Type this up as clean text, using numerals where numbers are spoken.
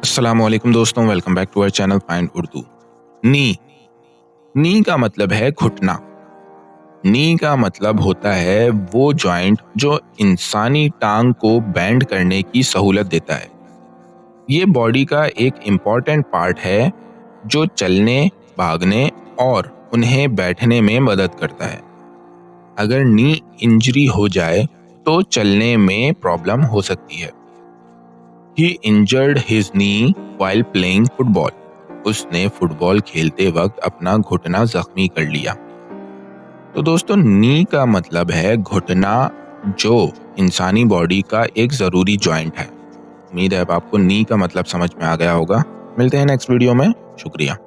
अस्सलामुअलैकुम दोस्तों, welcome back to our channel find Urdu. नी नी का मतलब है घुटना। नी का मतलब होता है वो जॉइंट जो इंसानी टांग को बेंड करने की सहूलत देता है। ये बॉडी का एक इम्पॉर्टेंट पार्ट है जो चलने, भागने और उन्हें बैठने में मदद करता है। अगर नी इंजरी हो जाए तो चलने में प्रॉब्लम हो सकती है। He injured his knee while playing football. उसने फुटबॉल खेलते वक्त अपना घुटना जख्मी कर लिया। तो दोस्तों, नी का मतलब है घुटना, जो इंसानी बॉडी का एक जरूरी जॉइंट है। उम्मीद है अब आपको नी का मतलब समझ में आ गया होगा। मिलते हैं नेक्स्ट वीडियो में। शुक्रिया।